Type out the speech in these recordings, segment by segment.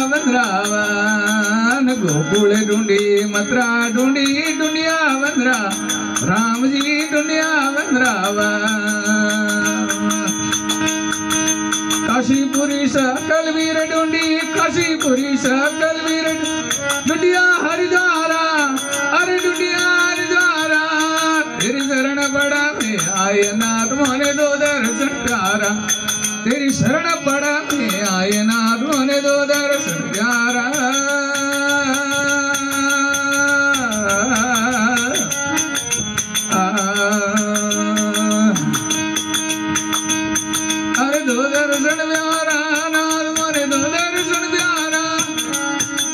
वृंदावन, गोकुल ढूंढी मथुरा ढूंढी दुनिया वंदरा, राम जी दुनिया वृंदावन। काशीपुरी सकल वीर ढूंढी, काशीपुरी सकल वीर दुनिया हरिद्वारा, अरे दुनिया हरिद्वारा। तेरी शरण बड़ा में आए नाथ मोने दो दर्शन प्यारा, तेरी शरण बड़ा में आए नाथ मोने दो दर्शन प्यारा। अरे दो दर्शन प्यारा नाथ मोने दो दर्शन प्यारा,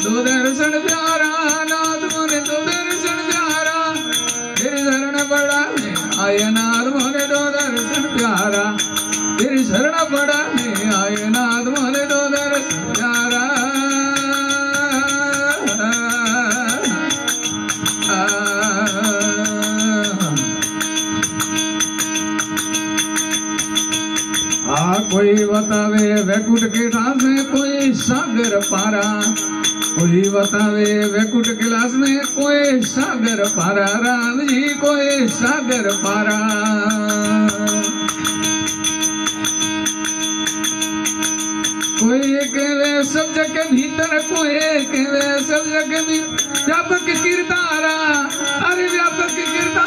दो दर्शन प्यारा नाथ मोने दो दर्शन प्यारा। तेरी शरण बड़ा में आए नाथ मोने दो दर्शन प्यारा, तेरी शरण बड़ा में आए नाथ मोने दो दर्शन प्यारा। कोई बतावे वैकुंठ के दास में कोई सागर पारा, कोई बतावे वैकुंठ कैलाश में कोई सागर पारा, राम जी कोई सागर पारा। कोई कहवे सब जग के भीतर, कोई कहवे सब जग के भीतर, व्यापक कीर्तारा, अरे व्यापक कीर्तारा।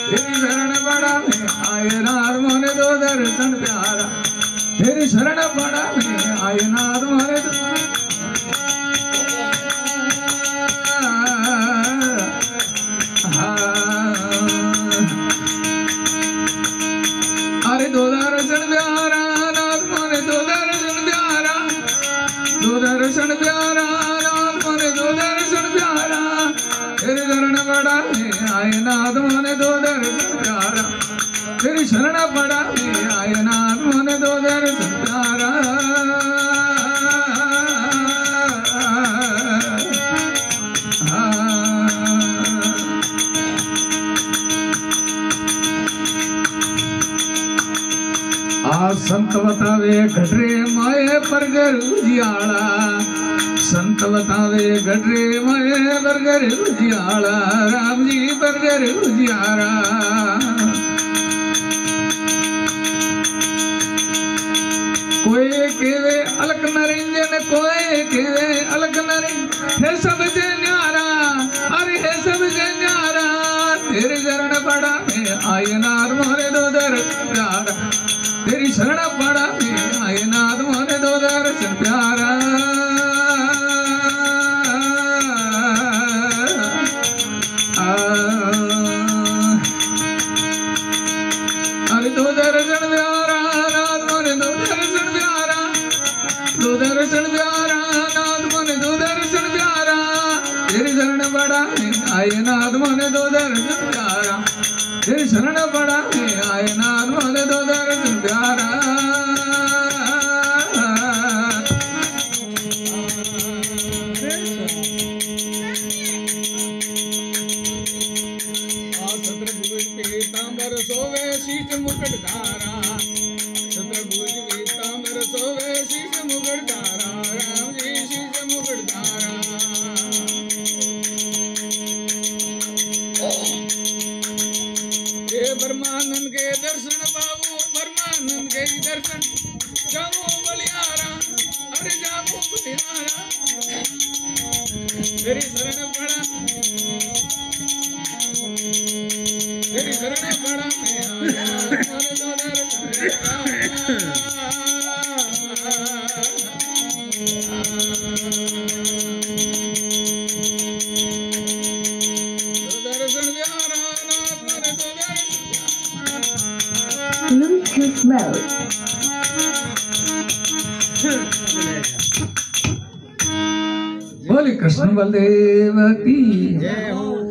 तेरी शरण बड़ा में आए नाथ मोने दो दर्शन प्यारा, तेरी शरण बड़ा में आए नाथ मोने दो। अरे दो दर्शन प्यारा नाथ मोने दो दर्शन प्यारा, दो दर्शन प्यारा नाथ मोने दो दर्शन प्यारा। तेरी शरण बड़ा में आए नाथ मोने दो दर्शन प्यारा, तेरी शरण बड़ा में आए नाथ मोने दो दर्शन प्यारा। संत बतावे गडरे माए परगर उजियाला, संत बतावे गडरे माए परगर उजियाला, राम जी परगर उजियारा। कोई केवे अलक नरिंजन, कोई केवे अलक नरिंजन, हे सब से न्यारा, अरे हे सब से न्यारा। तेरे शरण बड़ा में आए नाथ मोने दो दर्शन प्यारा, तेरी शरण बड़ा में आए नाथ मोने दो दर्शन प्यारा। अरे दो दर्शन प्यारा नाथ मोने दो दर्शन प्यारा, दो दर्शन प्यारा नाथ मोने दो दर्शन प्यारा। तेरी शरण बड़ा में आए नाथ मोने दो दर्शन प्यारा, तेरी शरण बड़ा में आए नाथ मोने दो दर्शन प्यारा। सतरभुज पीतांबर सोवे शीश मुकुट धारा, सतरभुज पीतांबर सोवे शीश मुकुट धारा, राम जी शीश मुकुट धारा। ब्रह्मानंद के दर्शन बाबू, ब्रह्मानंद के दर्शन जामो बलियारा, अरे जामो बलियारा। तेरी शरण बड़ा, तेरी शरण बड़ा में दो दर्शन प्यारा नाथ मोने दो दर्शन। Bluetooth mode. बोले कृष्ण बलदेव की जय हो।